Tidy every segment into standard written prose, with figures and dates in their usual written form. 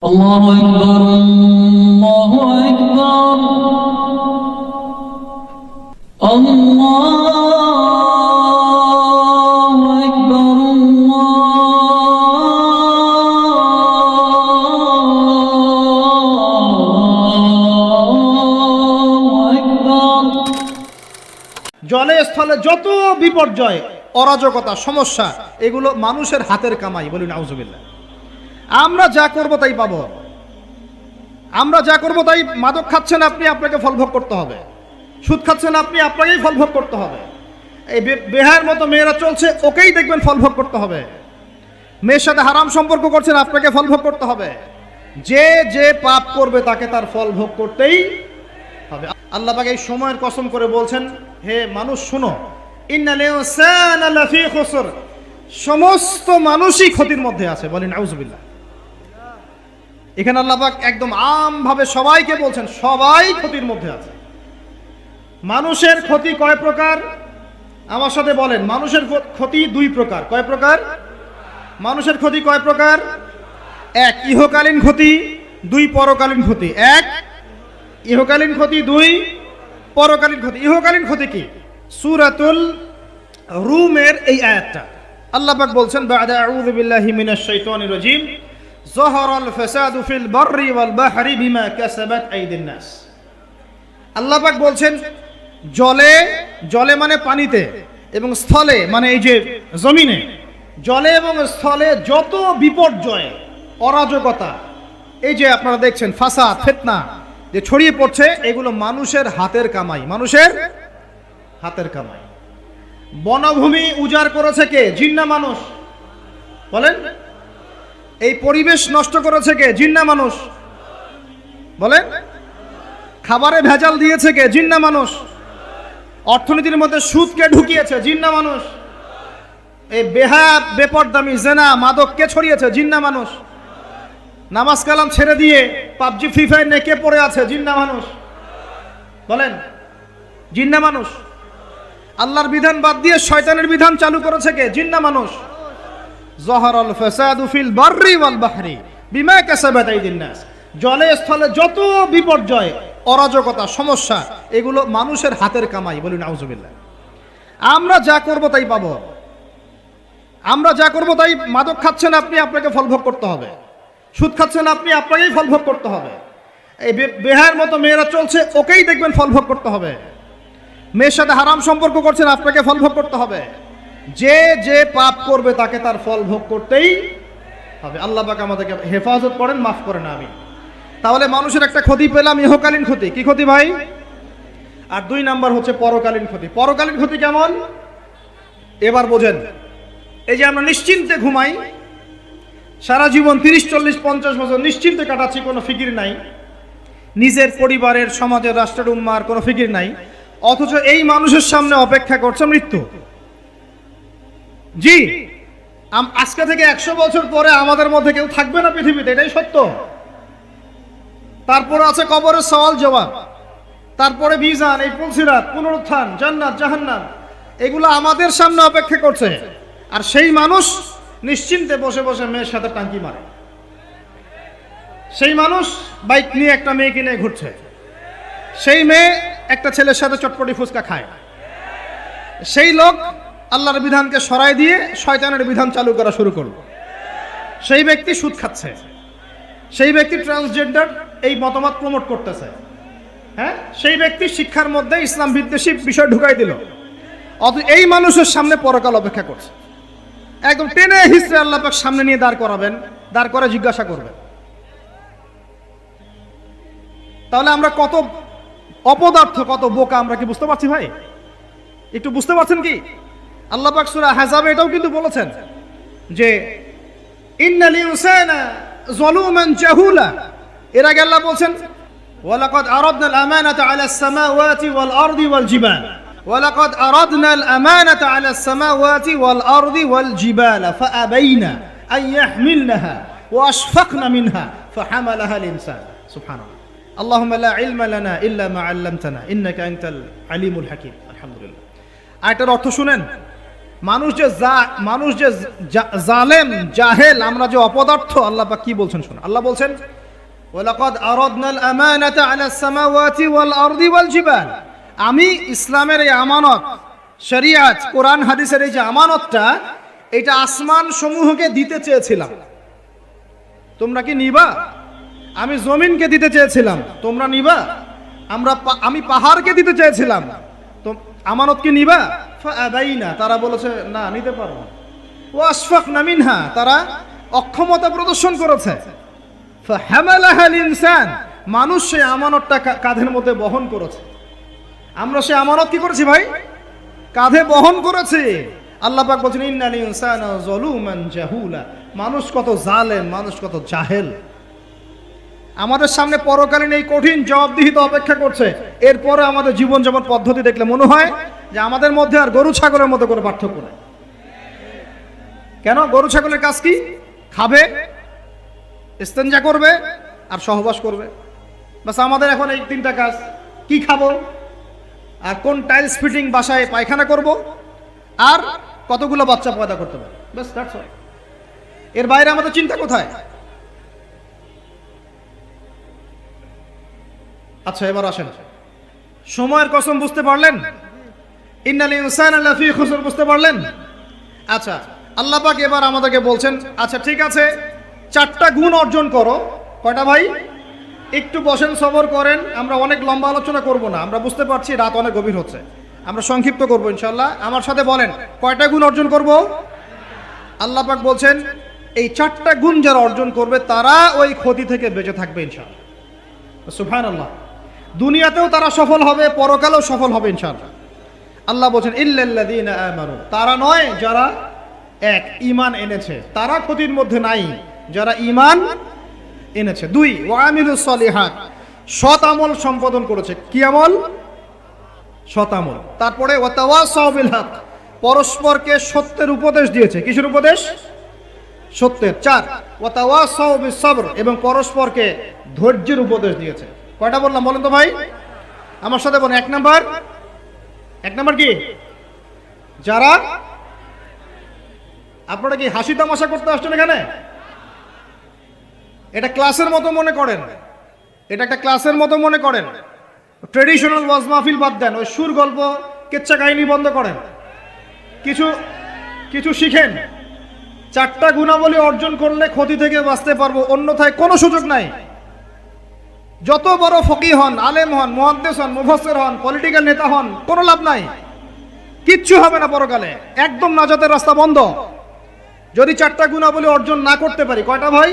আল্লাহু আকবার, আল্লাহু আকবার, আল্লাহু আকবার, আল্লাহু আকবার। জলে স্থলে যত বিপর্যয়, অরাজকতা, সমস্যা, এগুলো মানুষের হাতের কামাই। বলি নাউজুবিল্লাহ। আমরা যা করব তাই পাবো। আমরা যা করব তাই। মাদক খাচ্ছেন আপনি, আপনাকে ফল ভোগ করতে হবে। সুদ খাচ্ছেন আপনি, আপনাকেই ফল ভোগ করতে হবে। এই বেহার মতো মেয়েরা চলছে, ওকেই দেখবেন ফল ভোগ করতে হবে। মেয়ের সাথে হারাম সম্পর্ক করছেন, আপনাকে ফল ভোগ করতে হবে। যে যে পাপ করবে তাকে তার ফল ভোগ করতেই হবে। আল্লাহ পাক এই সময়ের কসম করে বলছেন, হে মানুষ শুনো, ইন্নাল ইনসানা লাফি খুসর, সমস্ত মানুষই ক্ষতির মধ্যে আছে। বলেন নাউজুবিল্লাহ। এখানে আল্লাহ পাক একদম আমভাবে সবাইকে বলছেন, সবাই ক্ষতির মধ্যে আছে। মানুষের ক্ষতি কয় প্রকার? আমার সাথে বলেন, মানুষের ক্ষতি দুই প্রকার। কয় প্রকার? মানুষের ক্ষতি কয় প্রকার? এক, ইহকালীন ক্ষতি। দুই, পরকালীন ক্ষতি। এক, ইহকালীন ক্ষতি। দুই, পরকালীন ক্ষতি। ইহকালীন ক্ষতি কি? সূরাতুল রুমের এই আয়াতটা আল্লাহ পাক বলছেন, বা'দা আউযু বিল্লাহি মিনাশ শাইতানির রাজীম, যাহারাল ফাসাদু ফিল বাররি ওয়াল বাহরি বিমা কাসাবাত আইদিন নাস। আল্লাহ পাক বলছেন, জলে, জলে মানে পানিতে, এবং স্থলে মানে এই যে জমিনে, জলে এবং স্থলে যত বিপর্যয়, অরাজকতা, এই যে আপনারা দেখছেন ফাসাদ, ফিতনা যে ছড়িয়ে পড়ছে, এগুলো মানুষের হাতের কামাই। মানুষের হাতের কামাই। বনভূমি উজাড় করেছে কে? জিন না মানুষ? বলেন। এই পরিবেশ নষ্ট করেছে কে? জিন না মানুষ? বলেন। খাবারে ভেজাল দিয়েছে কে? জিন না মানুষ? অর্থনীতির মধ্যে সুদকে ঢুকিয়েছে? জিন না মানুষ? এই বেহায়া, বেপরদামি, জেনা, মাদক কে ছড়িয়েছে? জিন না মানুষ? নামাজ কালাম ছেড়ে দিয়ে পাবজি, ফ্রি ফায়ার নিয়ে কে পড়ে আছে? জিন না মানুষ? বলেন। জিন না মানুষ? আল্লাহর বিধান বাদ দিয়ে শয়তানের বিধান চালু করেছে কে? জিন না মানুষ? যাহারাল ফাসাদু ফিল বাররি ওয়াল বাহরি বিমা কাসাবাত আইদিন নাস। জলে স্থলে যত বিপর্যয়, অরাজকতা, সমস্যা, এগুলো মানুষের হাতের কামাই। বলি নাউজুবিল্লাহ। আমরা যা করব তাই পাবো। আমরা যা করব তাই। মাদক খাচ্ছেন আপনি, আপনাকে ফল ভোগ করতে হবে। সুদ খাচ্ছেন আপনি, আপনাকেই ফল ভোগ করতে হবে। এই বেহার মতো মেয়েরা চলছে, ওকেই দেখবেন ফল ভোগ করতে হবে। মেয়ের সাথে হারাম সম্পর্ক করছেন, আপনাকে ফল ভোগ করতে হবে। যে যে পাপ করবে তাকে তার ফল ভোগ করতেই হবে। আল্লাহ পাক আমাদেরকে হেফাজত করেন, মাফ করেন, আমিন। তাহলে মানুষের একটা ক্ষতি পেলাম, ইহকালীন ক্ষতি। কি ক্ষতি ভাই? আর দুই নাম্বার হচ্ছে পরকালীন ক্ষতি। পরকালীন ক্ষতি কেমন? এবার বোঝেন। এই যে আমরা নিশ্চিন্তে ঘুমাই, সারা জীবন 30, 40, 50 বছর নিশ্চিন্তে কাটাচ্ছি, কোনো ফিকির নাই, নিজের পরিবারের, সমাজের, রাষ্ট্রের, উম্মার কোনো ফিকির নাই, অথচ এই মানুষের সামনে অপেক্ষা করছে মৃত্যু। জি, আজকে থেকে 100 বছর পরে আমাদের মধ্যে কেউ থাকবে না পৃথিবীতে, এটাই সত্য। তারপরে আছে কবরের সওয়াল জবাব, তারপরে মিজান, এই পুলসিরাত, পুনরুত্থান, জান্নাত, জাহান্নাম, এগুলো আমাদের সামনে অপেক্ষা করছে। আর সেই মানুষ নিশ্চিন্তে বসে বসে মেয়ের সাথে টাঙ্কি মারে। সেই মানুষ বাইক নিয়ে একটা মেয়েকে নিয়ে ঘুরছে। সেই মেয়ে একটা ছেলের সাথে চটপটি ফুচকা খায়। সেই লোক আল্লাহর বিধানকে সরাই দিয়ে শয়তানের বিধান চালু করা শুরু করলো। সেই ব্যক্তি সুদ খাচ্ছে। সেই ব্যক্তি ট্রান্সজেন্ডার এই মতামত প্রমোট করতেছে। হ্যাঁ, সেই ব্যক্তি শিক্ষার মধ্যে ইসলাম বিদ্বেষী বিষয় ঢুকাই দিল। অথচ এই মানুষের সামনে পরকাল অপেক্ষা করছে। একদম টেনে হিস্ট্রি আল্লাহ পাক সামনে নিয়ে দাঁড় করাবেন, দাঁড় করে জিজ্ঞাসা করবেন। তাহলে আমরা কত অপদার্থ, কত বোকা, আমরা কি বুঝতে পারছি ভাই? একটু বুঝতে পারছেন কি? আল্লাহ পাক সূরা আহজাবে এটাও কিন্তু বলেছেন যে ইন্নাল ইনসানা যালুমান জাহুলা। এর আগে আল্লাহ বলছেন, ওয়ালাকাদ আরাদনাল আমানাতা আলাস সামাওয়াতি ওয়াল আরদি ওয়াল জিবাল, ওয়ালাকাদ আরাদনাল আমানাতা আলাস সামাওয়াতি ওয়াল আরদি ওয়াল জিবাল ফাআবাইনা আন ইয়াহমিলনাহা ওয়া আশফাকনা মিনহা ফাহামালাহা আল ইনসান। সুবহানাল্লাহ। আল্লাহুম্মা লা ইলমা লানা ইল্লা মা আল্লামতানা ইন্নাকা আনতাল আলিমুল হাকীম। আলহামদুলিল্লাহ। আয়াতের অর্থ শুনেন। মানুষ যে জালেম জাহেল, আমরা যে অপদার্থ, আল্লাহ পাক কি বলছেন শোনো। আল্লাহ বলছেন ওয়ালাকাদ আরাদনাল আমানাতা আলাস সামাওয়াতি ওয়াল আরদি ওয়াল জিবাল, আমি ইসলামের এই আমানত, শরিয়াত, কোরআন হাদিসের এই যে আমানতটা, এটা আসমান সমূহকে দিতে চেয়েছিলাম, তোমরা কি নিবা? আমি জমিনকে দিতে চেয়েছিলাম, তোমরা নিবা? আমি পাহাড়কে দিতে চেয়েছিলাম, তো আমানত কি নিবা? ফাআবাইনা, তারা বলেছে না, নিতে পারবো না। ওয়াশফাকনা মিনহা, তারা অক্ষমতা প্রদর্শন করেছে। ফাহামালাহাল ইনসান, মানুষ সেই আমানতটা কাঁধের মধ্যে বহন করেছে। আমরা সেই আমানত কি করেছি ভাই? কাঁধে বহন করেছি। আল্লাহ পাক বলছেন ইন্নাল ইনসানা যালুমান জাহুলা, মানুষ কত জালেম, মানুষ কত জাহেল। আমাদের সামনে পরকালীন এই কঠিন জবাবদিহিতা অপেক্ষা করছে। এরপরে আমাদের জীবনযাপন পদ্ধতি দেখলে মনে হয় যে আমাদের মধ্যে আর গরু ছাগলের মধ্যে কোনো পার্থক্য নেই। কেন? গরু ছাগলের কাজ কি? খাবে, ইস্তেঞ্জা করবে আর সহবাস করবে, বাস। আমাদের এখন এই তিনটা কাজ, কি খাবো, আর কোন টাইলস ফিটিং বাসায় পায়খানা করব, আর কতগুলো বাচ্চা পয়দা করতে পারে, বাস, দ্যাটস অল। এর বাইরে আমাদের চিন্তা কোথায়? আচ্ছা, এবার আসেন, সময়ের কসম বুঝতে পারলেন? ইন্নাল ইনসানা লাফি খুসর বুঝতে পারলেন? আচ্ছা, আল্লাহ পাক এবার আমাদেরকে বলছেন, আচ্ছা ঠিক আছে, 4টা গুণ অর্জন করো। কয়টা ভাই? একটু বসেন, সবর করেন, আমরা অনেক লম্বা আলোচনা করব না, আমরা বুঝতে পারছি রাত অনেক গভীর হচ্ছে, আমরা সংক্ষিপ্ত করব ইনশাআল্লাহ। আমার সাথে বলেন, কয়টা গুণ অর্জন করব? আল্লাহ পাক বলছেন এই 4টা গুণ যারা অর্জন করবে তারা ওই ক্ষতি থেকে বেঁচে থাকবে ইনশাআল্লাহ। সুবহানাল্লাহ। দুনিয়াতেও তারা সফল হবে, পরকালেও সফল হবে ইনশাআল্লাহ। আল্লাহ বলছেন ইল্লাল্লাযীনা আমানু, তারা নয় যারা এক ঈমান এনেছে, তারা ক্ষতির মধ্যে নাই, যারা ঈমান এনেছে। 2 ওয়া আমিলুস সলিহাত, সৎ আমল সম্পাদন করেছে। কি আমল? সৎ আমল। তারপরে ওয়া তাওয়াসাউ বিল হক, পরস্পরকে সত্যের উপদেশ দিয়েছে। কিসের উপদেশ? সত্যের। 4 ওয়া তাওয়াসাউ বিস সবর, এবং পরস্পরকে ধৈর্যের উপদেশ দিয়েছে। কয়টা বললাম বলেন তো ভাই? আমার সাথে বলেন। 1 নাম্বার কি? যারা, আপনারা কি হাসি তামাশা করতে আসছেন এখানে? এটা ক্লাসের মতো মনে করেন, এটা একটা ক্লাসের মতো মনে করেন। ট্রেডিশনাল ওয়াজ মাহফিল বাদ দেন, ওই সুর গল্প কেচ্চা কাহিনী বন্ধ করেন, কিছু শিখেন। 4টা গুণাবলী অর্জন করলে ক্ষতি থেকে বাঁচতে পারবো, অন্যথায় কোনো সুযোগ নাই। যত বড় ফকি হন, আলেম হন, মুহাদ্দিস হন, মুফাসসির হন, পলিটিক্যাল নেতা হন, কোনো লাভ নাই, কিচ্ছু হবে না পরকালে, একদম নাজাতের রাস্তা বন্ধ যদি 4টা গুণাবলী অর্জন না করতে পারি। কয়টা ভাই?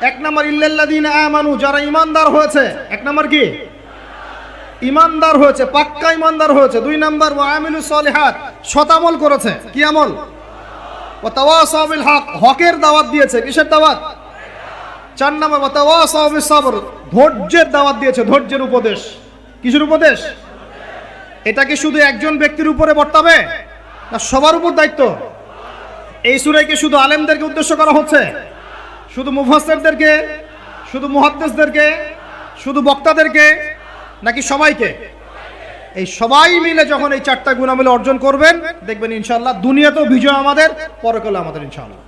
1 নাম্বার ইল্লাল্লাযীনা আমানু, যারা ঈমানদার হয়েছে। 1 নাম্বার কি? ঈমানদার হয়েছে, পাক্কা ঈমানদার হয়েছে। 2 নাম্বার ওয়া আমিলুস সলিহাত, সৎ আমল করেছে। কি আমল? ওয়া তাওয়াসাউ বিল হক, হকের দাওয়াত দিয়েছে। কিসের দাওয়াত? 4 নাম্বার ওয়া তাওয়াসাউ বিস সবর, ধৈর্যের দাওয়াত দিয়েছে, ধৈর্যের উপদেশ। কিসের উপদেশ? এটা কি শুধু একজন ব্যক্তির উপরে বর্তাবে, না সবার উপর দায়িত্ব? এই সূরায় কি শুধু আলেমদেরকে উদ্দেশ্য করা হচ্ছে? শুধু মুফাসসিরদেরকে, শুধু মুহাদ্দিসদেরকে, শুধু বক্তাদেরকে, নাকি সবাইকে? এই সবাই মিলে যখন এই 4টা গুণাবলী অর্জন করবেন, দেখবেন ইনশাআল্লাহ দুনিয়াতেও বিজয় আমাদের, পরকালে আমাদের ইনশাআল্লাহ।